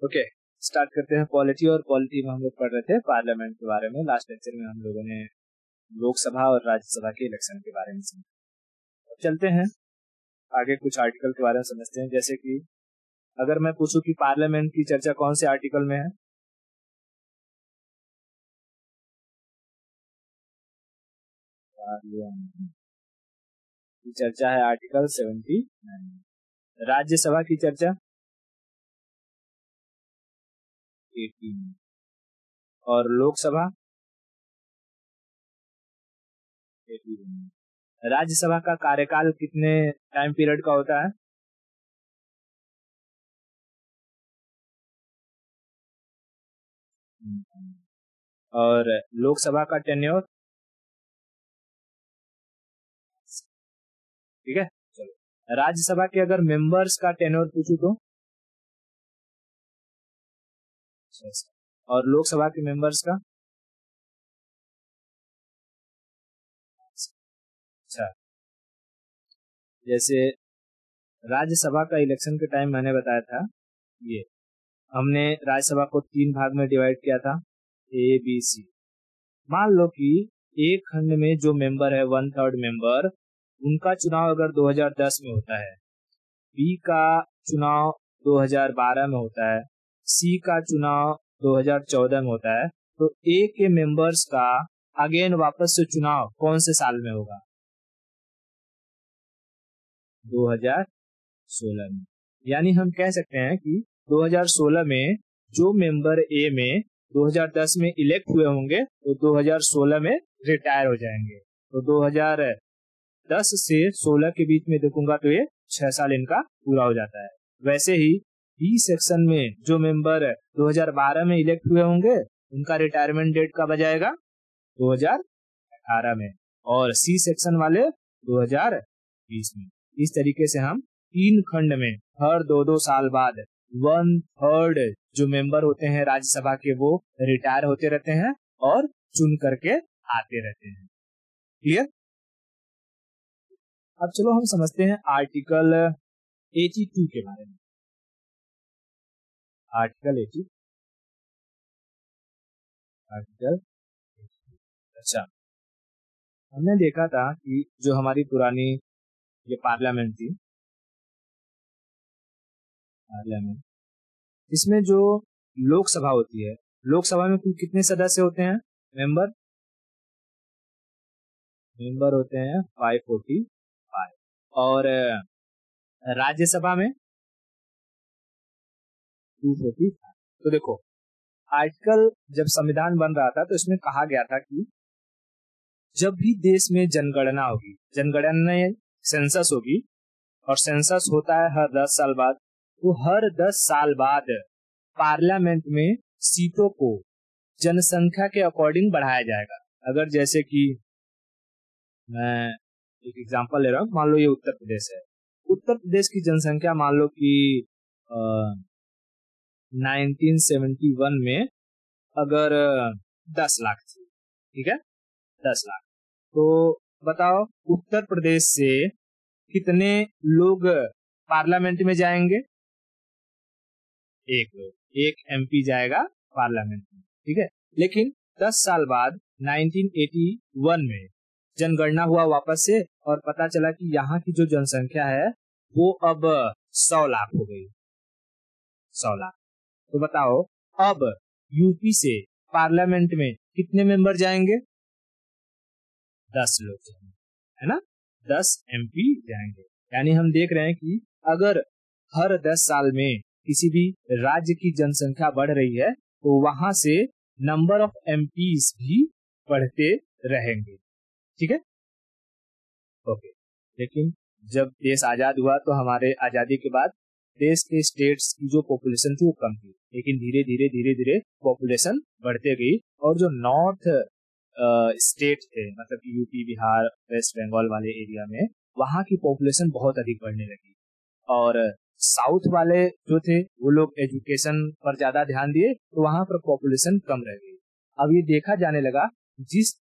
Okay, start करते हैं polity. और पॉलिटी में हम लोग पढ़ रहे थे पार्लियामेंट के बारे में। लास्ट लेक्चर में हम लोगों ने लोकसभा और राज्यसभा के इलेक्शन के बारे में समझा। चलते हैं आगे, कुछ आर्टिकल के बारे में समझते हैं। जैसे कि अगर मैं पूछूं कि पार्लियामेंट की चर्चा कौन से आर्टिकल में है, पार्लियामेंट की चर्चा है आर्टिकल 79। राज्यसभा की चर्चा 18 और लोकसभा 81। राज्यसभा का कार्यकाल कितने टाइम पीरियड का होता है? और लोकसभा का टेन्योर, ठीक है। चलो, राज्यसभा के अगर मेंबर्स का टेन्योर पूछूं तो 6 साल। और लोकसभा के मेंबर्स का, अच्छा, जैसे राज्यसभा का इलेक्शन के टाइम मैंने बताया था, ये हमने राज्यसभा को 3 भाग में डिवाइड किया था, ए बी सी। मान लो कि एक खंड में जो मेंबर है 1/3 मेंबर, उनका चुनाव अगर 2010 में होता है, बी का चुनाव 2012 में होता है, सी का चुनाव 2014 में होता है, तो ए के मेंबर्स का अगेन वापस से चुनाव कौन से साल में होगा? 2016 में। यानी हम कह सकते हैं कि 2016 में जो मेंबर ए में 2010 में इलेक्ट हुए होंगे तो 2016 में रिटायर हो जाएंगे। तो 2010 से 16 के बीच में देखूंगा तो ये 6 साल इनका पूरा हो जाता है। वैसे ही बी सेक्शन में जो मेंबर 2012 में इलेक्ट हुए होंगे, उनका रिटायरमेंट डेट कब आ जाएगा? 2018 में। और सी सेक्शन वाले 2020 में। इस तरीके से हम 3 खंड में हर 2-2 साल बाद 1/3 जो मेंबर होते हैं राज्यसभा के, वो रिटायर होते रहते हैं और चुन करके आते रहते हैं। क्लियर? अब चलो हम समझते हैं आर्टिकल 82 के बारे में। आर्टिकल 80, अच्छा, हमने देखा था कि जो हमारी पुरानी ये पार्लियामेंट थी, पार्लियामेंट, इसमें जो लोकसभा होती है, लोकसभा में कुल कितने सदस्य होते हैं? मेंबर होते हैं 545। और राज्यसभा में 245। तो देखो, आर्टिकल जब संविधान बन रहा था तो इसमें कहा गया था कि जब भी देश में जनगणना होगी, जनगणना सेंसस होगी, और सेंसस होता है हर 10 साल बाद, तो हर 10 साल बाद पार्लियामेंट में सीटों को जनसंख्या के अकॉर्डिंग बढ़ाया जाएगा। अगर जैसे कि मैं एक एग्जांपल ले रहा हूँ, मान लो ये उत्तर प्रदेश है। उत्तर प्रदेश की जनसंख्या मान लो कि 1971 में अगर 10 लाख थी, ठीक है, 10 लाख। तो बताओ उत्तर प्रदेश से कितने लोग पार्लियामेंट में जाएंगे? एक एमपी जाएगा पार्लियामेंट में, ठीक है। लेकिन 10 साल बाद 1981 में जनगणना हुआ वापस से, और पता चला कि यहाँ की जो जनसंख्या है वो अब 100 लाख हो गई। 100 लाख। तो बताओ अब यूपी से पार्लियामेंट में कितने मेंबर जाएंगे? 10 लोग जाएंगे, है ना, 10 एमपी जाएंगे। यानी हम देख रहे हैं कि अगर हर 10 साल में किसी भी राज्य की जनसंख्या बढ़ रही है तो वहां से नंबर ऑफ एमपीज भी बढ़ते रहेंगे, ठीक है, ओके। लेकिन जब देश आजाद हुआ तो हमारे आजादी के बाद देश के स्टेट्स की जो पॉपुलेशन थी वो कम थी, लेकिन धीरे धीरे पॉपुलेशन बढ़ते गई। और जो नॉर्थ स्टेट थे, मतलब कि यूपी, बिहार, वेस्ट बंगाल वाले एरिया में, वहां की पॉपुलेशन बहुत अधिक बढ़ने लगी। और साउथ वाले जो थे वो लोग एजुकेशन पर ज्यादा ध्यान दिए, तो वहां पर पॉपुलेशन कम रह गई। अब ये देखा जाने लगा जिस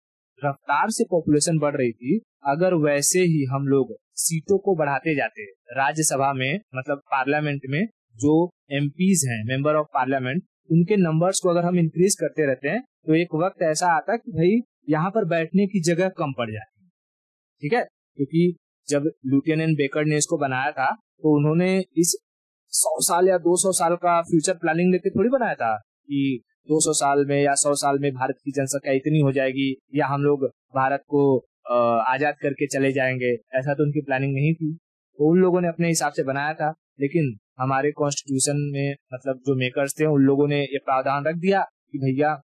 रफ्तार से पॉपुलेशन बढ़ रही थी, अगर वैसे ही हम लोग सीटों को बढ़ाते जाते राज्यसभा में, मतलब पार्लियामेंट में जो एमपीज हैं, मेंबर ऑफ पार्लियामेंट, उनके नंबर्स को अगर हम इंक्रीज करते रहते हैं तो एक वक्त ऐसा आता है कि भाई यहाँ पर बैठने की जगह कम पड़ जाती है। ठीक है, क्योंकि जब ल्यूटियन एंड बेकर ने इसको बनाया था तो उन्होंने इस 100 साल या 200 साल का फ्यूचर प्लानिंग लेके थोड़ी बनाया था कि 200 साल में या 100 साल में भारत की जनसंख्या इतनी हो जाएगी या हम लोग भारत को आजाद करके चले जाएंगे। ऐसा तो उनकी प्लानिंग नहीं थी, तो उन लोगों ने अपने हिसाब से बनाया था। लेकिन हमारे कॉन्स्टिट्यूशन में मतलब जो मेकर्स थे उन लोगों ने ये प्रावधान रख दिया कि भैया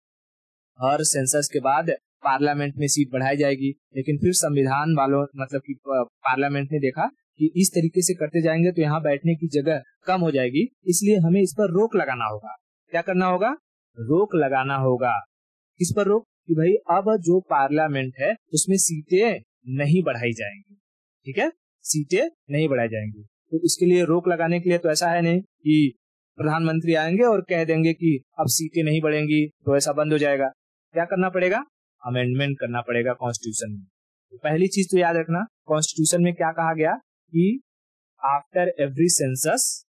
हर सेंसस के बाद पार्लियामेंट में सीट बढ़ाई जाएगी। लेकिन फिर संविधान वालों मतलब कि पार्लियामेंट ने देखा कि इस तरीके से करते जाएंगे तो यहाँ बैठने की जगह कम हो जाएगी, इसलिए हमें इस पर रोक लगाना होगा। क्या करना होगा? रोक लगाना होगा। किस पर रोक? कि भाई अब जो पार्लियामेंट है उसमें सीटें नहीं बढ़ाई जाएंगी। ठीक है, सीटें नहीं बढ़ाई जाएंगी। तो इसके लिए रोक लगाने के लिए तो ऐसा है नहीं कि प्रधानमंत्री आएंगे और कह देंगे कि अब सीटें नहीं बढ़ेंगी तो ऐसा बंद हो जाएगा। क्या करना पड़ेगा? अमेंडमेंट करना पड़ेगा कॉन्स्टिट्यूशन में। तो पहली चीज तो याद रखना, कॉन्स्टिट्यूशन में क्या कहा गया कि after every census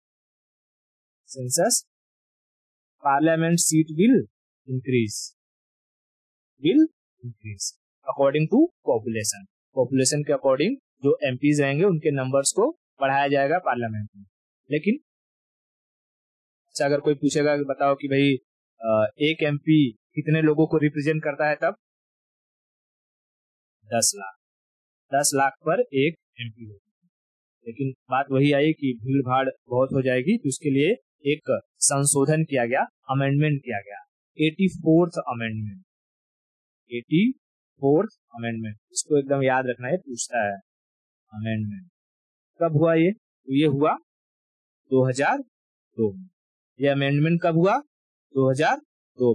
parliament seat will increase according to population के अकॉर्डिंग जो एमपीज रहेंगे उनके नंबर्स को बढ़ाया जाएगा पार्लियामेंट में। लेकिन अच्छा, अगर कोई पूछेगा कि बताओ कि भाई एक एमपी कितने लोगों को रिप्रेजेंट करता है, तब 10 लाख पर एक एमपी होगा। लेकिन बात वही आई कि भीड़ भाड़ बहुत हो जाएगी, तो उसके लिए एक संशोधन किया गया, अमेंडमेंट किया गया, 84th अमेंडमेंट। इसको एकदम याद रखना है, पूछता है अमेंडमेंट कब हुआ। ये हुआ 2002 में। ये अमेंडमेंट कब हुआ? 2002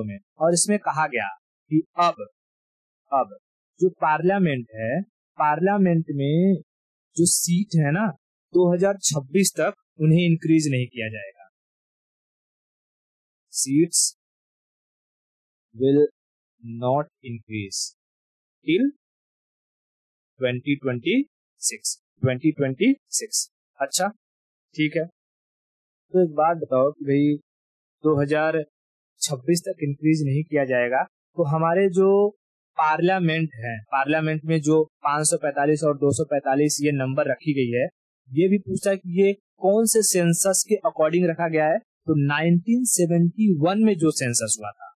में। और इसमें कहा गया कि अब जो पार्लियामेंट है, पार्लियामेंट में जो सीट है ना 2026 तक उन्हें इंक्रीज नहीं किया जाएगा। Seats will not increase till 2026। अच्छा ठीक है, तो एक बात बताओ कि भाई 2026 तक इंक्रीज नहीं किया जाएगा, तो हमारे जो पार्लियामेंट है, पार्लियामेंट में जो 545 और 245 ये नंबर रखी गई है, ये भी पूछता है कि ये कौन से सेंसस के अकॉर्डिंग रखा गया है। तो 1971 में जो सेंसस हुआ था,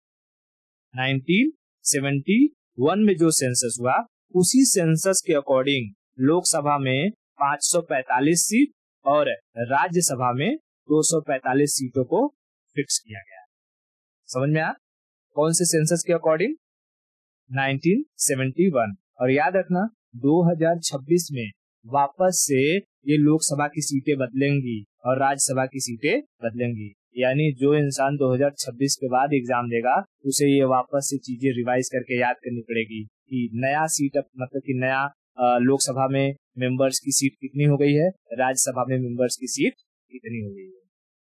1971 में जो सेंसस हुआ, उसी सेंसस के अकॉर्डिंग लोकसभा में 545 सीट और राज्यसभा में 245 सीटों को फिक्स किया गया। समझ में आया? कौन से सेंसस के अकॉर्डिंग? 1971। और याद रखना 2026 में वापस से ये लोकसभा की सीटें बदलेंगी और राज्यसभा की सीटें बदलेंगी। यानी जो इंसान 2026 के बाद एग्जाम देगा उसे ये वापस से चीजें रिवाइज करके याद करनी पड़ेगी कि नया सीट मतलब कि नया लोकसभा में मेंबर्स की सीट कितनी हो गई है, राज्यसभा में मेंबर्स की सीट कितनी हो गई है।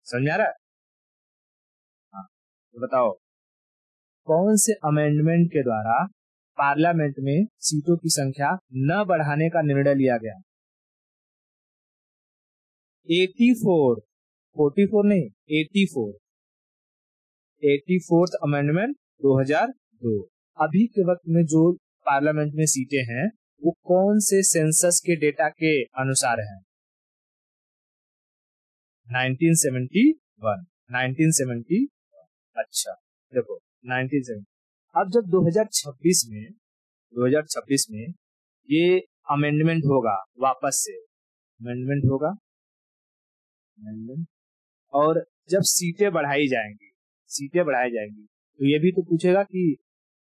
समझ आ रहा है? हाँ, तो बताओ कौन से अमेंडमेंट के द्वारा पार्लियामेंट में सीटों की संख्या न बढ़ाने का निर्णय लिया गया? 84th amendment 2002। अभी के वक्त में जो पार्लियामेंट में सीटें हैं वो कौन से सेंसस के डेटा के अनुसार है? 1971। अच्छा देखो 1970। अब जब 2026 में ये अमेंडमेंट होगा, वापस से अमेंडमेंट होगा, और जब सीटें बढ़ाई जाएंगी तो ये भी तो पूछेगा कि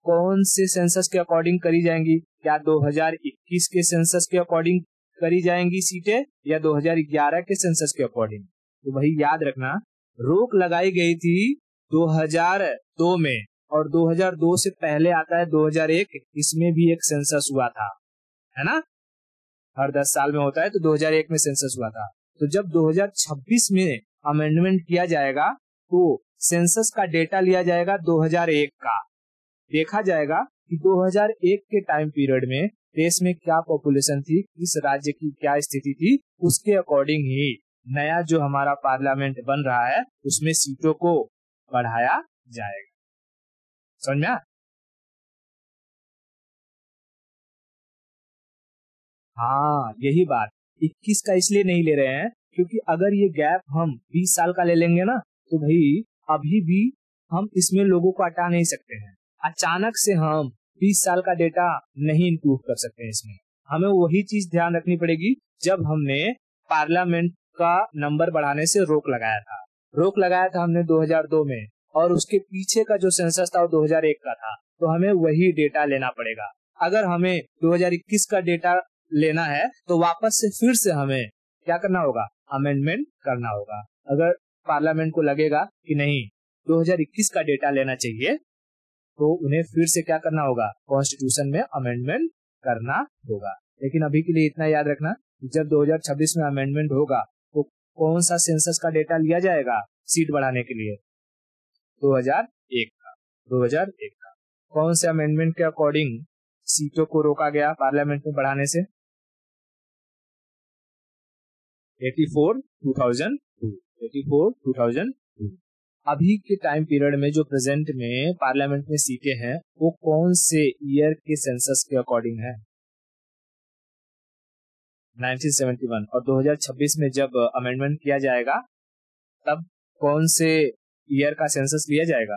कौन से सेंसस के अकॉर्डिंग करी जाएंगी। क्या 2021 के सेंसस के अकॉर्डिंग करी जाएंगी सीटें या 2011 के सेंसस के अकॉर्डिंग? तो भाई याद रखना, रोक लगाई गई थी 2002 में, और 2002 से पहले आता है 2001, इसमें भी एक सेंसस हुआ था, है ना? हर 10 साल में होता है, तो 2001 में सेंसस हुआ था। तो जब 2026 में अमेंडमेंट किया जाएगा तो सेंसस का डेटा लिया जाएगा 2001 का, देखा जाएगा कि 2001 के टाइम पीरियड में देश में क्या पॉपुलेशन थी, किस राज्य की क्या स्थिति थी, उसके अकॉर्डिंग ही नया जो हमारा पार्लियामेंट बन रहा है उसमें सीटों को बढ़ाया जाएगा। समझ में आया? हाँ, यही बात 21 का इसलिए नहीं ले रहे हैं क्योंकि अगर ये गैप हम 20 साल का ले लेंगे ना तो भाई अभी भी हम इसमें लोगों को हटा नहीं सकते हैं। अचानक से हम 20 साल का डेटा नहीं इंक्लूड कर सकते हैं इसमें। हमें वही चीज ध्यान रखनी पड़ेगी जब हमने पार्लियामेंट का नंबर बढ़ाने से रोक लगाया था। रोक लगाया था हमने 2002 में और उसके पीछे का जो सेंसस था वो 2001 का था, तो हमें वही डेटा लेना पड़ेगा। अगर हमें 2021 का डेटा लेना है तो वापस से फिर से हमें क्या करना होगा, अमेंडमेंट करना होगा। अगर पार्लियामेंट को लगेगा कि नहीं 2021 का डेटा लेना चाहिए तो उन्हें फिर से क्या करना होगा, कॉन्स्टिट्यूशन में अमेंडमेंट करना होगा। लेकिन अभी के लिए इतना याद रखना, जब 2026 में अमेंडमेंट होगा तो कौन सा सेंसस का डेटा लिया जाएगा सीट बढ़ाने के लिए, 2001 का। 2001 का कौन से अमेंडमेंट के अकॉर्डिंग सीटों को रोका गया पार्लियामेंट में बढ़ाने से, 84/2002। अभी के टाइम पीरियड में जो प्रेजेंट में पार्लियामेंट में सीटें हैं वो कौन से ईयर के सेंसस के अकॉर्डिंग है, 1971। और 2026 में जब अमेंडमेंट किया जाएगा तब कौन से ईयर का सेंसस लिया जाएगा,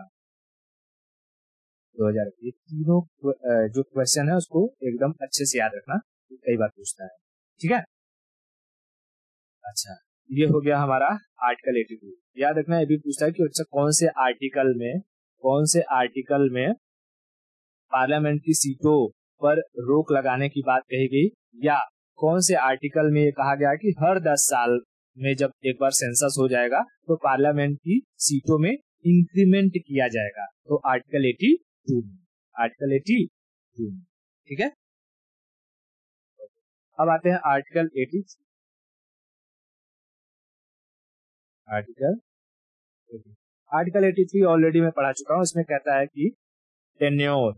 2000। ये तीनों जो क्वेश्चन है उसको एकदम अच्छे से याद रखना, कई बार पूछता है। ठीक है, अच्छा ये हो गया हमारा आर्टिकल 82। याद रखना ये भी पूछता है कि अच्छा कौन से आर्टिकल में पार्लियामेंट की सीटों पर रोक लगाने की बात कही गई, या कौन से आर्टिकल में ये कहा गया कि हर 10 साल में जब एक बार सेंसस हो जाएगा तो पार्लियामेंट की सीटों में इंक्रीमेंट किया जाएगा। तो आर्टिकल 82 में, आर्टिकल 82 में। ठीक है, अब आते हैं आर्टिकल 83। आर्टिकल 83 ऑलरेडी मैं पढ़ा चुका हूं। इसमें कहता है कि टेन्योर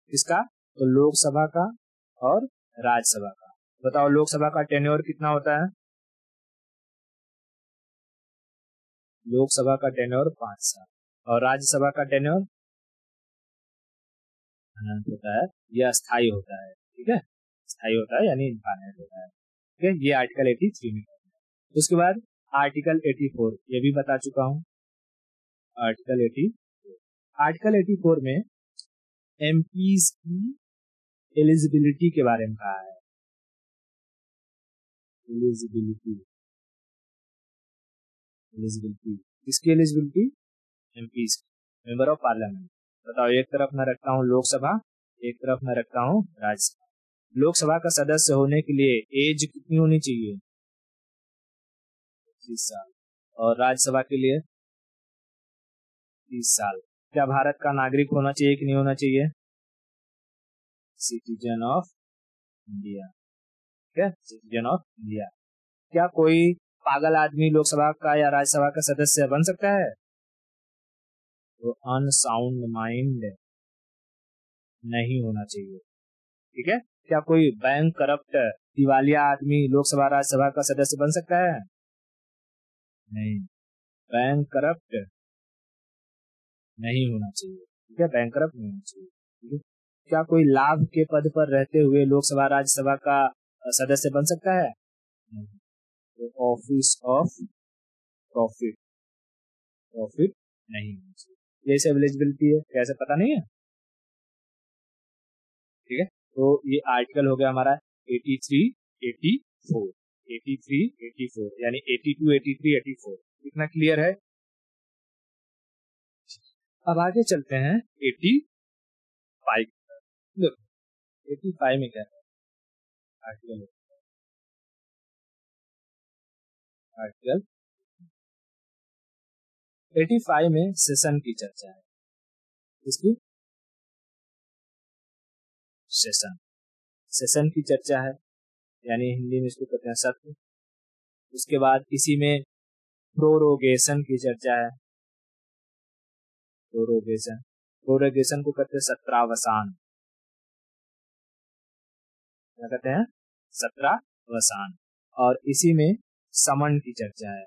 किसका, तो लोकसभा का और राज्यसभा का। बताओ लोकसभा का टेन्योर कितना होता है, लोकसभा का टेन्योर 5 साल और राज्यसभा का टेन्योर अनंत होता है, यह अस्थायी होता है। ठीक है, स्थायी होता है यानी इनफाइनाइट होता है। ठीक है, ये आर्टिकल 83 में है। उसके बाद आर्टिकल 84 ये भी बता चुका हूं। आर्टिकल 84 में एमपीज की एलिजिबिलिटी के बारे में कहा है। एलिजिबिलिटी किसकी eligibility, MPs, member of parliament. बताओ, एक तरफ मैं रखता हूँ लोकसभा, एक तरफ मैं रखता हूँ राज्यसभा। लोकसभा का सदस्य होने के लिए एज कितनी होनी चाहिए, 25 साल, और राज्यसभा के लिए 30 साल। क्या भारत का नागरिक होना चाहिए कि नहीं होना चाहिए, सिटीजन ऑफ इंडिया। ठीक है, सिटीजन ऑफ इंडिया। क्या कोई पागल आदमी लोकसभा का या राज्यसभा का सदस्य बन सकता है, तो अनसाउंड माइंड नहीं होना चाहिए। ठीक है, क्या कोई बैंक करप्ट दिवालिया आदमी लोकसभा राज्यसभा का सदस्य बन सकता है, नहीं, बैंक करप्ट नहीं होना चाहिए। ठीक है, बैंक करप्ट नहीं होना चाहिए। ठीक है, क्या कोई लाभ के पद पर रहते हुए लोकसभा राज्यसभा का सदस्य बन सकता है, नहीं, तो ऑफिस ऑफ प्रॉफिट नहीं होना चाहिए। जैसे एलिजिबिलिटी है, कैसे पता नहीं है। ठीक है, तो ये आर्टिकल हो गया हमारा 83, 84, 83, 84 यानी 82, 83, 84। इतना क्लियर है। अब आगे चलते हैं 85। देखो 85 में क्या है, आर्टिकल 85 में सेशन की चर्चा है। इसकी सेशन की चर्चा है, यानी हिंदी में इसको कहते हैं सत्र। उसके बाद इसी में प्रोरोगेशन की चर्चा है। प्रोरोगेशन को कहते हैं सत्रावसान। क्या कहते हैं, वसान, और इसी में समन की चर्चा है।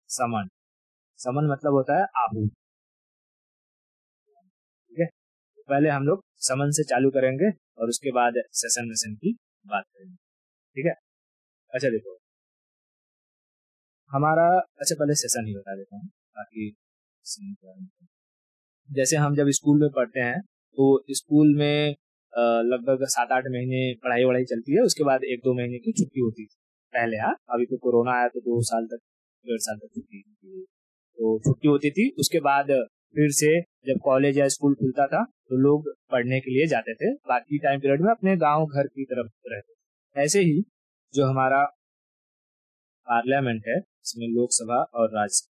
समन, समन मतलब होता है आहूत। ठीक है, पहले हम लोग समन से चालू करेंगे और उसके बाद सेशन वेशन की बात करेंगे। ठीक है, अच्छा देखो हमारा, अच्छा पहले सेशन ही बता देता हूँ बाकी। जैसे हम जब स्कूल में पढ़ते हैं तो स्कूल में लगभग 7-8 महीने पढ़ाई वढ़ाई चलती है, उसके बाद 1-2 महीने की छुट्टी होती थी पहले। हाँ, अभी तो कोरोना आया तो 2 साल तक, 1.5 साल तक छुट्टी, तो छुट्टी होती थी। उसके बाद फिर से जब कॉलेज या स्कूल खुलता था तो लोग पढ़ने के लिए जाते थे, बाकी टाइम पीरियड में अपने गांव घर की तरफ रहते थे। ऐसे ही जो हमारा पार्लियामेंट है इसमें लोकसभा और राज्यसभा,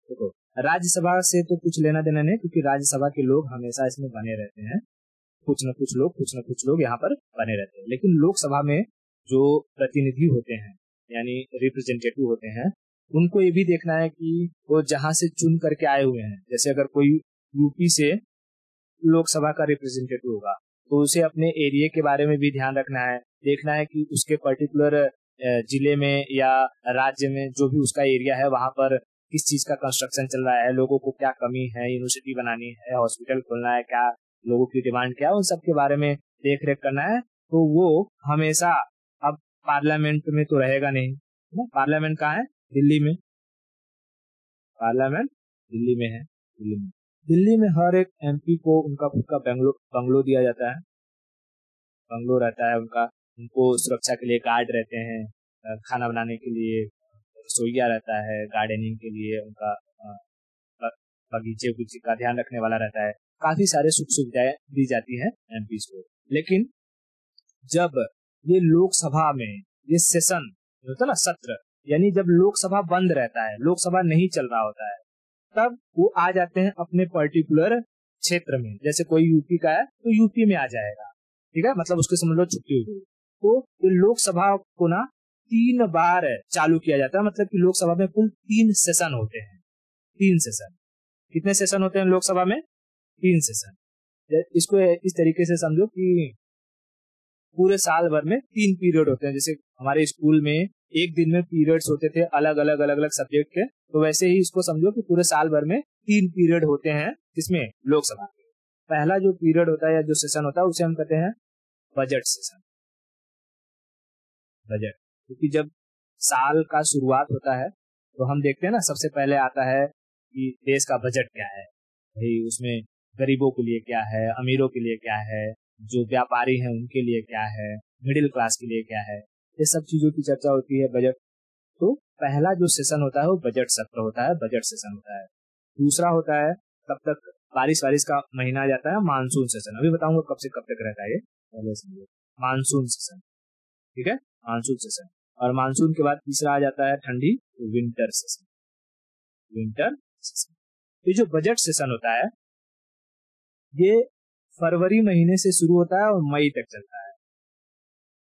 देखो राज्यसभा से तो कुछ लेना देना नहीं, क्योंकि राज्यसभा के लोग हमेशा इसमें बने रहते हैं, कुछ न कुछ लोग यहाँ पर बने रहते हैं। लेकिन लोकसभा में जो प्रतिनिधि होते हैं यानी रिप्रेजेंटेटिव होते हैं, उनको ये भी देखना है कि वो जहाँ से चुन करके आए हुए हैं, जैसे अगर कोई यूपी से लोकसभा का रिप्रेजेंटेटिव होगा तो उसे अपने एरिया के बारे में भी ध्यान रखना है, देखना है कि उसके पर्टिकुलर जिले में या राज्य में जो भी उसका एरिया है वहां पर किस चीज का कंस्ट्रक्शन चल रहा है, लोगों को क्या कमी है, यूनिवर्सिटी बनानी है, हॉस्पिटल खोलना है, क्या लोगों की डिमांड क्या है, उन सब के बारे में देख रेख करना है। तो वो हमेशा, अब पार्लियामेंट में तो रहेगा नहीं ना, पार्लियामेंट कहाँ है, दिल्ली में, पार्लियामेंट दिल्ली में है। दिल्ली में हर एक एमपी को उनका खुद का बंगलो दिया जाता है, बंगलो रहता है उनका, उनको सुरक्षा के लिए गार्ड रहते हैं, खाना बनाने के लिए रसोईया रहता है, गार्डनिंग के लिए उनका बगीचे उगीचे का ध्यान रखने वाला रहता है, काफी सारे सुख सुविधाएं दी जाती हैं एमपी को। लेकिन जब ये लोकसभा में ये सेशन होता है ना, सत्र, यानी जब लोकसभा बंद रहता है, लोकसभा नहीं चल रहा होता है, तब वो आ जाते हैं अपने पर्टिकुलर क्षेत्र में। जैसे कोई यूपी का है तो यूपी में आ जाएगा, ठीक है, मतलब उसके समझ लो छुट्टी हो गई। तो लोकसभा को ना 3 बार चालू किया जाता है, मतलब कि लोकसभा में कुल 3 सेशन होते हैं। 3 सेशन, कितने सेशन होते हैं लोकसभा में, 3 सेशन। इसको इस तरीके से समझो कि पूरे साल भर में 3 पीरियड होते हैं। जैसे हमारे स्कूल में एक दिन में पीरियड्स होते थे अलग अलग सब्जेक्ट के, तो वैसे ही इसको समझो कि पूरे साल भर में 3 पीरियड होते हैं, जिसमें लोकसभा के पहला जो पीरियड होता है या जो सेशन होता है उसे हम कहते हैं बजट सेशन। बजट, क्योंकि जब साल का शुरुआत होता है तो हम देखते हैं ना, सबसे पहले आता है कि देश का बजट क्या है, भाई उसमें गरीबों के लिए क्या है, अमीरों के लिए क्या है, जो व्यापारी हैं उनके लिए क्या है, मिडिल क्लास के लिए क्या है, ये सब चीजों की चर्चा होती है बजट। तो पहला जो सेशन होता है वो बजट सत्र होता है, बजट सेशन होता है। दूसरा होता है, तब तक बारिश का महीना आ जाता है, मानसून सेशन। अभी बताऊंगा कब से कब तक रहता है ये, पहले समझो मानसून सेशन, ठीक है, मानसून सेशन। और मानसून के बाद तीसरा आ जाता है ठंडी, विंटर सेशन, विंटर सेशन। ये जो बजट सेशन होता है ये फरवरी महीने से शुरू होता है और मई तक चलता है,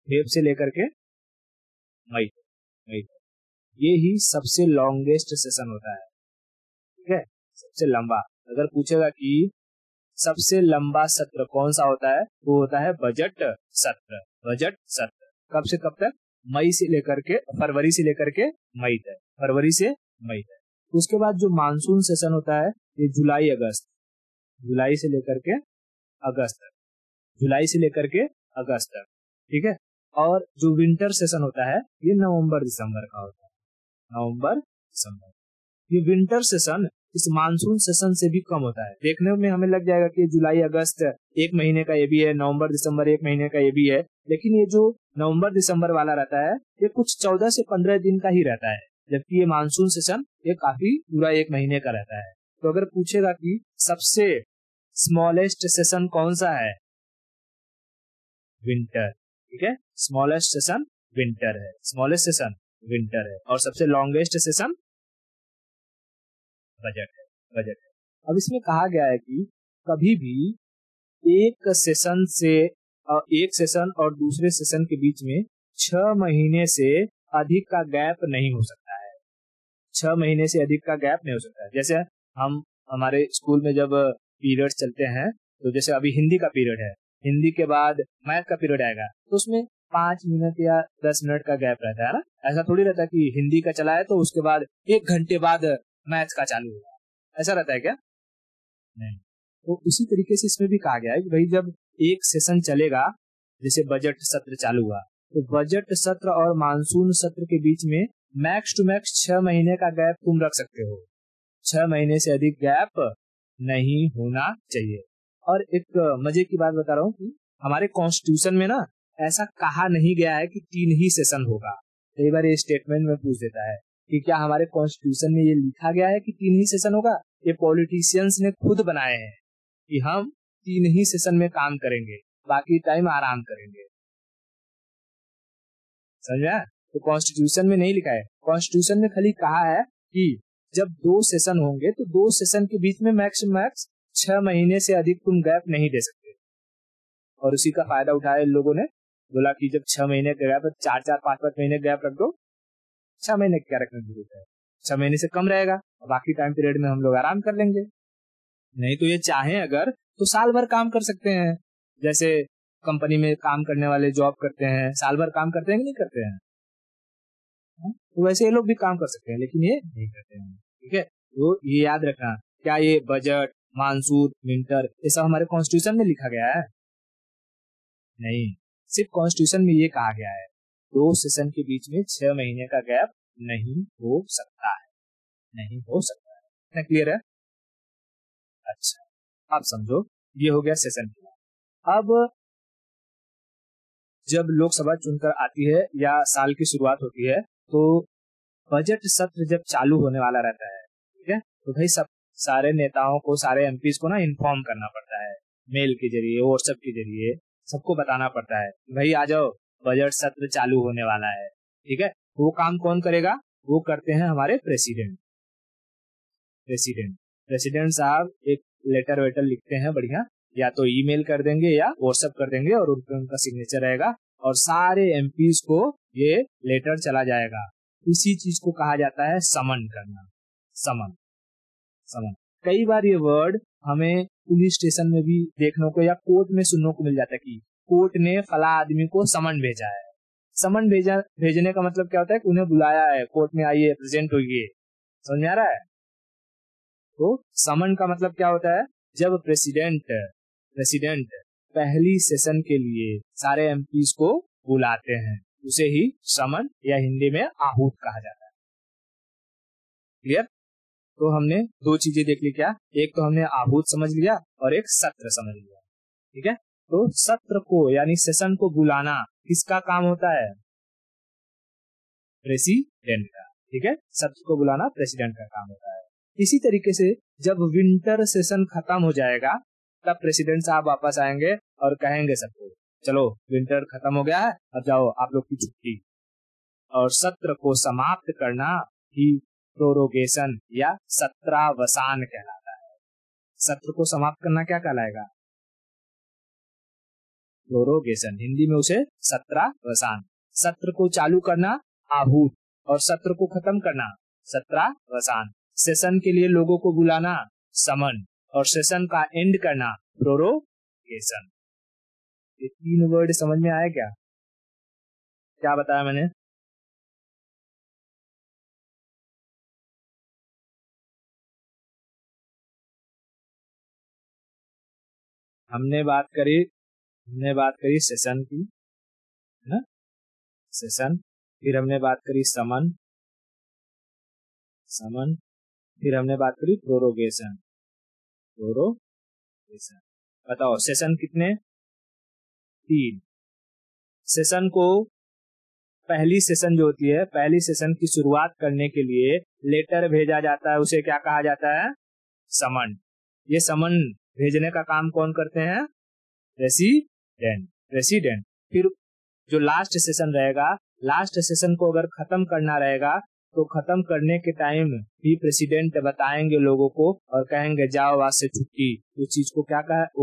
फेब से लेकर के मई तक। ये ही सबसे लॉन्गेस्ट सेशन होता है, ठीक है, सबसे लंबा। अगर पूछेगा कि सबसे लंबा सत्र कौन सा होता है, वो होता है बजट सत्र। बजट सत्र कब से कब तक, मई से लेकर के, फरवरी से लेकर के मई तक, फरवरी से मई तक। उसके बाद जो मानसून सेशन होता है ये जुलाई अगस्त, जुलाई से लेकर के अगस्त तक, जुलाई से लेकर के अगस्त तक, ठीक है। और जो विंटर सेशन होता है ये नवंबर दिसंबर का होता है, नवंबर दिसंबर। ये विंटर सेशन इस मानसून सेशन से भी कम होता है। देखने में हमें लग जाएगा कि जुलाई अगस्त 1 महीने का ये भी है, नवंबर दिसंबर 1 महीने का ये भी है, लेकिन ये जो नवंबर दिसंबर वाला रहता है ये कुछ 14 से 15 दिन का ही रहता है, जबकि ये मानसून सेशन ये काफी पूरा 1 महीने का रहता है। तो अगर पूछेगा कि सबसे स्मॉलेस्ट सेशन कौन सा है, विंटर, ठीक है, स्मॉलेस्ट सेशन विंटर है, स्मॉलेस्ट सेशन विंटर है। और सबसे लॉन्गेस्ट सेशन बजट है, बजट है। अब इसमें कहा गया है कि कभी भी एक सेशन से एक सेशन और दूसरे सेशन के बीच में 6 महीने से अधिक का गैप नहीं हो सकता है, 6 महीने से अधिक का गैप नहीं हो सकता है। जैसे हम हमारे स्कूल में जब पीरियड चलते हैं, तो जैसे अभी हिंदी का पीरियड है, हिंदी के बाद मैथ का पीरियड आएगा, तो उसमें 5 मिनट या 10 मिनट का गैप रहता है ना। ऐसा थोड़ी रहता है कि हिंदी का चला है तो उसके बाद 1 घंटे बाद मैथ्स का चालू होगा, ऐसा रहता है क्या? नहीं। तो उसी तरीके से इसमें भी कहा गया है कि भाई जब एक सेशन चलेगा, जैसे बजट सत्र चालू हुआ, तो बजट सत्र और मानसून सत्र के बीच में मैक्स टू मैक्स 6 महीने का गैप तुम रख सकते हो। 6 महीने से अधिक गैप नहीं होना चाहिए। और एक मजे की बात बता रहा हूँ कि हमारे कॉन्स्टिट्यूशन में ना ऐसा कहा नहीं गया है कि 3 ही सेशन होगा। कई बार ये स्टेटमेंट में पूछ देता है कि क्या हमारे कॉन्स्टिट्यूशन में ये लिखा गया है कि 3 ही सेशन होगा? ये पॉलिटिशियंस ने खुद बनाए हैं कि हम 3 ही सेशन में काम करेंगे, बाकी टाइम आराम करेंगे। समझा? तो कॉन्स्टिट्यूशन में नहीं लिखा है। कॉन्स्टिट्यूशन में खाली कहा है कि जब 2 सेशन होंगे तो 2 सेशन के बीच में मैक्स मैक्स 6 महीने से अधिक तुम गैप नहीं दे सकते। और उसी का फायदा उठाया इन लोगों ने, बोला कि जब 6 महीने का गैप, 4-4, 5-5 महीने गैप रख दो। 6 महीने क्या रखने की जरूरत है? 6 महीने से कम रहेगा और बाकी टाइम पीरियड में हम लोग आराम कर लेंगे। नहीं तो ये चाहें अगर तो साल भर काम कर सकते हैं। जैसे कंपनी में काम करने वाले जॉब करते हैं, साल भर काम करते हैं कि नहीं करते हैं? तो वैसे ये लोग भी काम कर सकते हैं, लेकिन ये नहीं करते हैं। ठीक है, तो ये याद रखना। क्या ये बजट, मानसून, विंटर ये सब हमारे कॉन्स्टिट्यूशन में लिखा गया है? नहीं, सिर्फ कॉन्स्टिट्यूशन में ये कहा गया है 2 सेशन के बीच में 6 महीने का गैप नहीं हो सकता है, नहीं हो सकता है। इतना क्लियर है? अच्छा, अब समझो, ये हो गया सेशन का। अब जब लोकसभा चुनकर आती है या साल की शुरुआत होती है तो बजट सत्र जब चालू होने वाला रहता है, ठीक है, तो भाई सब सारे नेताओं को, सारे एमपीज को ना इन्फॉर्म करना पड़ता है, मेल के जरिए, व्हाट्सएप के जरिए सबको बताना पड़ता है भाई आ जाओ, बजट सत्र चालू होने वाला है। ठीक है, वो काम कौन करेगा? वो करते हैं हमारे प्रेसिडेंट। प्रेसिडेंट साहब एक लेटर वेटर लिखते हैं बढ़िया, या तो ईमेल कर देंगे या व्हाट्सएप कर देंगे और उनका सिग्नेचर रहेगा और सारे एमपीज को ये लेटर चला जाएगा। इसी चीज को कहा जाता है समन करना। समन, समन। कई बार ये वर्ड हमें पुलिस स्टेशन में भी देखने को या कोर्ट में सुनने को मिल जाता है कि कोर्ट ने फला आदमी को समन भेजा है। समन भेजने का मतलब क्या होता है कि उन्हें बुलाया है, कोर्ट में आइए, प्रेजेंट होइए। समझ में आ रहा है? तो समन का मतलब क्या होता है? जब प्रेसिडेंट पहली सेशन के लिए सारे एमपीज को बुलाते हैं, उसे ही समन या हिंदी में आहूत कहा जाता है। क्लियर? तो हमने 2 चीजें देख ली। क्या? एक तो हमने आहूत समझ लिया और एक सत्र समझ लिया। ठीक है, तो सत्र को यानी सेशन को बुलाना किसका काम होता है? प्रेसिडेंट का। ठीक है, सत्र को बुलाना प्रेसिडेंट का काम होता है। इसी तरीके से जब विंटर सेशन खत्म हो जाएगा तब प्रेसिडेंट साहब वापस आएंगे और कहेंगे सबको चलो विंटर खत्म हो गया है, अब जाओ आप लोग की छुट्टी। और सत्र को समाप्त करना ही प्रोरोगेशन या सत्रावसान कहलाता है। सत्र को समाप्त करना क्या कहलाएगा? प्रोरोगेशन, हिंदी में उसे सत्रावसान। सत्र को चालू करना आहूत और सत्र को खत्म करना सत्रावसान। सेशन के लिए लोगों को बुलाना समन और सेशन का एंड करना प्रोरोगेशन। ये 3 वर्ड समझ में आया क्या? क्या बताया मैंने? हमने बात करी सेशन की, है ना, सेशन। फिर हमने बात करी समन, फिर हमने बात करी प्रोरोगेशन। बताओ सेशन कितने? 3। सेशन को पहली सेशन जो होती है, पहली सेशन की शुरुआत करने के लिए लेटर भेजा जाता है, उसे क्या कहा जाता है? समन। ये समन भेजने का काम कौन करते हैं? प्रेसिडेंट। फिर जो लास्ट सेशन रहेगा, लास्ट सेशन को अगर खत्म करना रहेगा तो खत्म करने के टाइम भी प्रेसिडेंट बताएंगे लोगों को और कहेंगे जाओ आज से छुट्टी। वो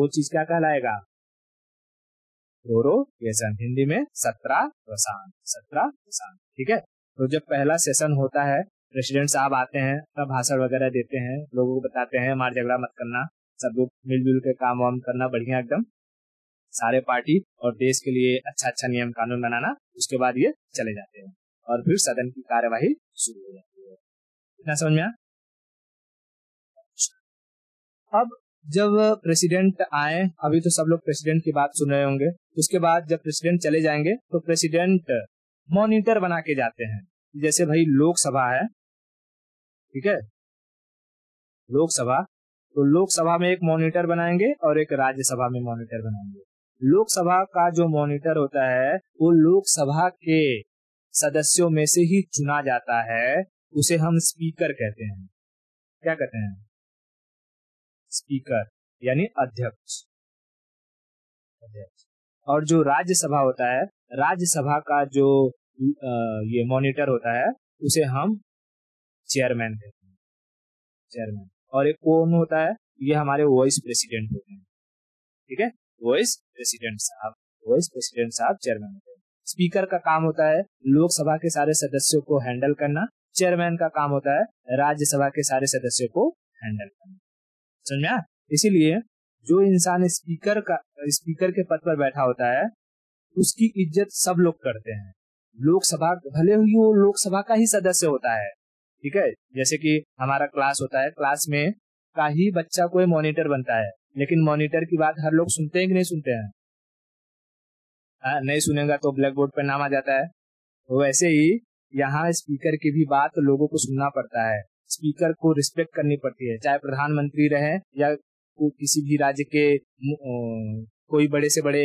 चीज क्या कहलाएगा? प्रोरोगेशन, हिंदी में सत्रावसान। ठीक है, तो जब पहला सेशन होता है, प्रेसिडेंट साहब आते हैं, तब भाषण वगैरह देते हैं, लोगों को बताते हैं मार झगड़ा मत करना, सब लोग मिलजुल के काम वाम करना बढ़िया एकदम। सारे पार्टी और देश के लिए अच्छा अच्छा नियम कानून बनाना, उसके बाद ये चले जाते हैं और फिर सदन की कार्यवाही शुरू हो जाती है। इतना समझ में आया? अब जब प्रेसिडेंट आए, अभी तो सब लोग प्रेसिडेंट की बात सुन रहे होंगे, उसके बाद जब प्रेसिडेंट चले जाएंगे तो प्रेसिडेंट मॉनिटर बना के जाते हैं। जैसे भाई लोकसभा है, ठीक है, लोकसभा, तो लोकसभा में एक मॉनिटर बनाएंगे और एक राज्यसभा में मॉनिटर बनाएंगे। लोकसभा का जो मॉनिटर होता है वो लोकसभा के सदस्यों में से ही चुना जाता है, उसे हम स्पीकर कहते हैं। क्या कहते हैं? स्पीकर यानी अध्यक्ष। और जो राज्यसभा होता है, राज्यसभा का जो ये मॉनिटर होता है उसे हम चेयरमैन कहते हैं, चेयरमैन। और एक कौन होता है? ये हमारे वाइस प्रेसिडेंट होते हैं, ठीक है, वाइस प्रेसिडेंट साहब चेयरमैन होते हैं। स्पीकर का काम होता है लोकसभा के सारे सदस्यों को हैंडल करना, चेयरमैन का काम होता है राज्यसभा के सारे सदस्यों को हैंडल करना। समझ में आया? इसीलिए जो इंसान स्पीकर के पद पर बैठा होता है उसकी इज्जत सब लोग करते हैं। लोकसभा भले ही वो लोकसभा का ही सदस्य होता है, ठीक है, जैसे कि हमारा क्लास होता है, क्लास में का ही बच्चा कोई मॉनिटर बनता है, लेकिन मॉनिटर की बात हर लोग सुनते हैं कि नहीं सुनते हैं? नहीं सुनेगा तो ब्लैक बोर्ड पर नाम आ जाता है। तो वैसे ही यहाँ स्पीकर की भी बात लोगों को सुनना पड़ता है, स्पीकर को रिस्पेक्ट करनी पड़ती है, चाहे प्रधानमंत्री रहे या किसी भी राज्य के कोई बड़े से बड़े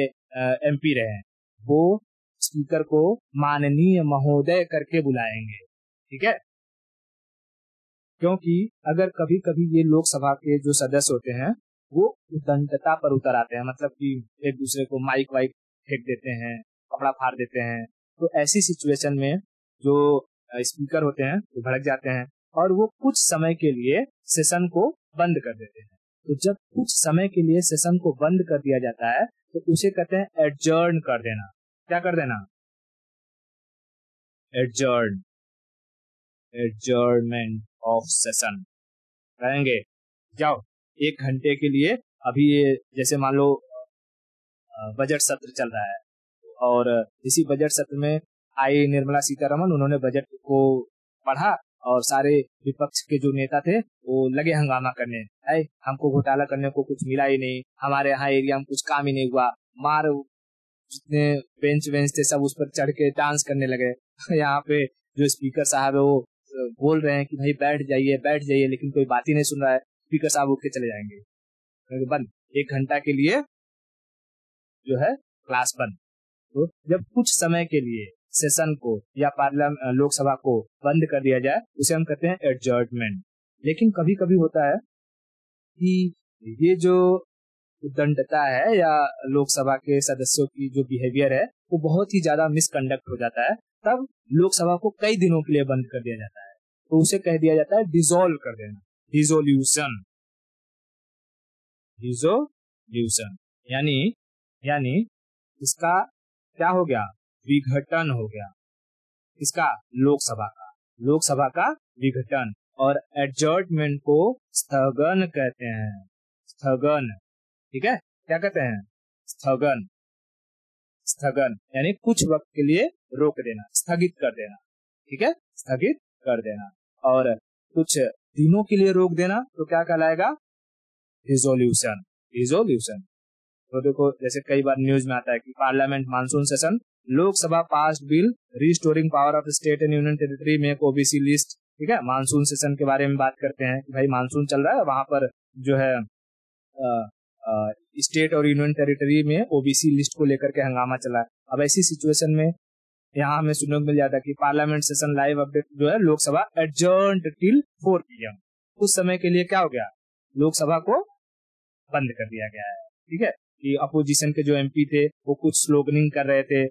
एमपी रहे, वो स्पीकर को माननीय महोदय करके बुलाएंगे, ठीक है। क्योंकि अगर कभी कभी ये लोकसभा के जो सदस्य होते हैं वो उद्दंडता पर उतर आते हैं, मतलब कि एक दूसरे को माइक वाइक फेंक देते हैं, कपड़ा फाड़ देते हैं, तो ऐसी सिचुएशन में जो स्पीकर होते हैं वो भड़क जाते हैं और वो कुछ समय के लिए सेशन को बंद कर देते हैं। तो जब कुछ समय के लिए सेशन को बंद कर दिया जाता है तो उसे कहते हैं एडजर्न कर देना। क्या कर देना? एडजर्नमेंट ऑफ सेशन कहेंगे। जाओ 1 घंटे के लिए, अभी ये जैसे मान लो बजट सत्र चल रहा है और इसी बजट सत्र में आई निर्मला सीतारमण, उन्होंने बजट को पढ़ा और सारे विपक्ष के जो नेता थे वो लगे हंगामा करने, हमको घोटाला करने को कुछ मिला ही नहीं, हमारे यहाँ एरिया में कुछ काम ही नहीं हुआ, मार, जितने बेंच थे सब उस पर चढ़ के डांस करने लगे। यहाँ पे जो स्पीकर साहब है वो बोल रहे हैं कि भाई बैठ जाइए, लेकिन कोई बात ही नहीं सुन रहा है। स्पीकर साहब उठ के चले जाएंगे, बंद, 1 घंटा के लिए जो है क्लास बंद। तो जब कुछ समय के लिए सेशन को या पार्लियामेंट लोकसभा को बंद कर दिया जाए उसे हम कहते हैं एडजर्नमेंट। लेकिन कभी कभी होता है कि ये जो दंडता है या लोकसभा के सदस्यों की जो बिहेवियर है वो बहुत ही ज्यादा मिसकंडक्ट हो जाता है, तब लोकसभा को कई दिनों के लिए बंद कर दिया जाता है, तो उसे कह दिया जाता है डिसॉल्व कर देना, डिसोल्यूशन। यानी इसका क्या हो गया? विघटन हो गया। इसका लोकसभा का विघटन। और एडजर्नमेंट को स्थगन कहते हैं, स्थगन, ठीक है, क्या कहते हैं? स्थगन यानी कुछ वक्त के लिए रोक देना, स्थगित कर देना, ठीक है, स्थगित कर देना। और कुछ दिनों के लिए रोक देना तो क्या कहलाएगा? रिजोल्यूशन। तो देखो जैसे कई बार न्यूज में आता है कि parliament monsoon session, Lok Sabha passed bill restoring power of state and union territory में ओबीसी लिस्ट, ठीक है। मानसून सेशन के बारे में बात करते हैं कि भाई मानसून चल रहा है, वहां पर जो है स्टेट और यूनियन टेरिटरी में ओबीसी लिस्ट को लेकर के हंगामा चला है। अब ऐसी सिचुएशन में यहाँ हमें सुनने को मिल जाता है कि पार्लियामेंट सेशन लाइव अपडेट जो है लोकसभा एडजर्न्ड टिल 4 PM, उस समय के लिए क्या हो गया? लोकसभा को बंद कर दिया गया है, ठीक है। कि अपोजिशन के जो एमपी थे वो कुछ स्लोगनिंग कर रहे थे,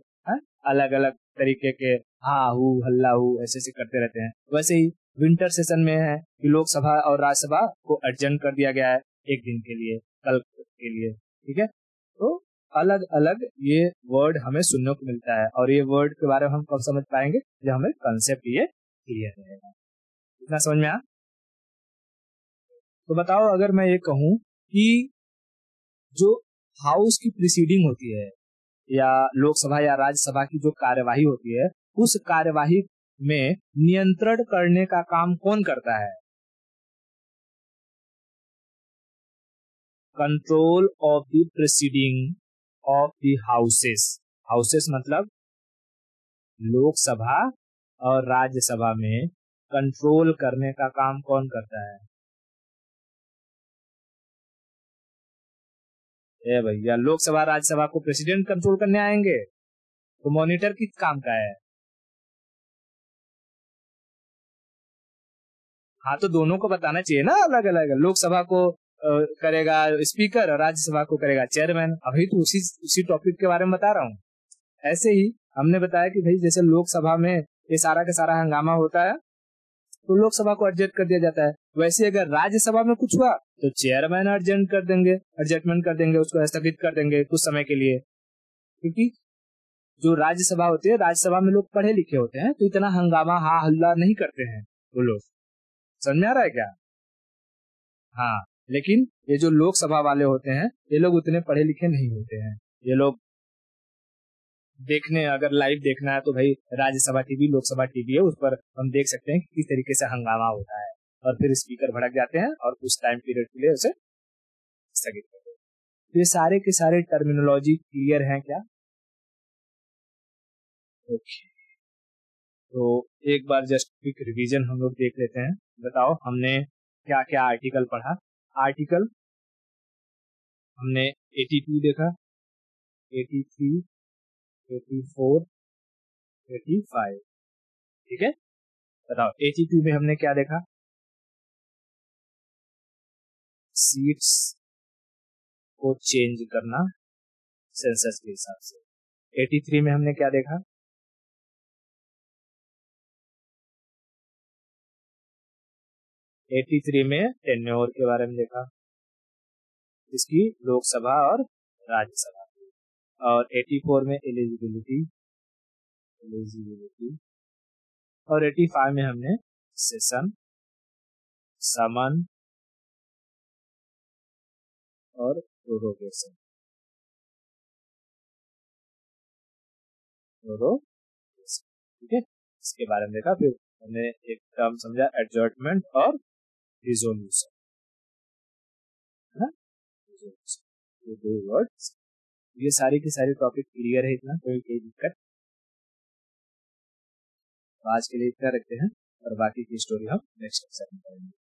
अलग अलग तरीके के हाँ हु हल्ला हु ऐसे करते रहते हैं। वैसे ही विंटर सेशन में है कि लोकसभा और राज्यसभा को एडजर्न कर दिया गया है 1 दिन के लिए, कल के लिए, ठीक है। तो अलग अलग ये वर्ड हमें सुनने को मिलता है और ये वर्ड के बारे में हम कब समझ पाएंगे जब हमें कंसेप्ट ये क्लियर रहेगा। इतना समझ में आया? तो बताओ अगर मैं ये कहूं कि जो हाउस की प्रीसीडिंग होती है या लोकसभा या राज्यसभा की जो कार्यवाही होती है, उस कार्यवाही में नियंत्रण करने का काम कौन करता है? Control of the proceeding of the houses. Houses मतलब लोकसभा और राज्यसभा में कंट्रोल करने का काम कौन करता है? ए भैया, लोकसभा राज्यसभा को प्रेसिडेंट कंट्रोल करने आएंगे, तो मॉनिटर किस काम का है? हाँ, तो दोनों को बताना चाहिए ना, अलग अलग। लोकसभा को करेगा स्पीकर और राज्यसभा को करेगा चेयरमैन। अभी तो उसी टॉपिक के बारे में बता रहा हूँ। ऐसे ही हमने बताया कि भाई जैसे लोकसभा में ये सारा का सारा हंगामा होता है तो लोकसभा को एडजस्ट कर दिया जाता है, वैसे अगर राज्यसभा में कुछ हुआ तो चेयरमैन एडजस्टमेंट कर देंगे, उसको स्थगित कर देंगे कुछ समय के लिए। क्योंकि जो राज्यसभा होती है, राज्यसभा में लोग पढ़े लिखे होते हैं, तो इतना हंगामा हा हल्ला नहीं करते हैं वो लोग। समझ में आ रहा है क्या? हाँ, लेकिन ये जो लोकसभा वाले होते हैं, ये लोग उतने पढ़े लिखे नहीं होते हैं। ये लोग देखने, अगर लाइव देखना है तो भाई राज्यसभा टीवी, लोकसभा टीवी है, उस पर हम देख सकते हैं कि किस तरीके से हंगामा होता है, और फिर स्पीकर भड़क जाते हैं और कुछ टाइम पीरियड के लिए उसे स्थगित कर देते हैं। तो ये सारे के सारे टर्मिनोलॉजी क्लियर हैं क्या? ओके, तो एक बार जस्ट क्विक रिवीजन हम लोग देख लेते हैं। बताओ हमने क्या क्या आर्टिकल पढ़ा। आर्टिकल हमने 82 देखा, 83, 84, 85। ठीक है, बताओ 82 में हमने क्या देखा? सीट्स को चेंज करना सेंसस के हिसाब से। 83 में हमने क्या देखा? 83 में टेन्योर के बारे में देखा, इसकी लोकसभा और राज्यसभा की। और 84 में एलिजिबिलिटी, और 85 में हमने सेशन, समन और प्रोरोगेशन। ठीक है, इसके बारे में देखा। फिर हमने एक टर्म समझा एडजर्टमेंट और रिजोल्यूशन, है ना? ये दो वर्ड्स। ये सारी की सारी टॉपिक क्लियर है, इतना कोई दिक्कत? आज के लिए इतना रखते हैं और बाकी की स्टोरी हम नेक्स्ट लेक्चर में करेंगे।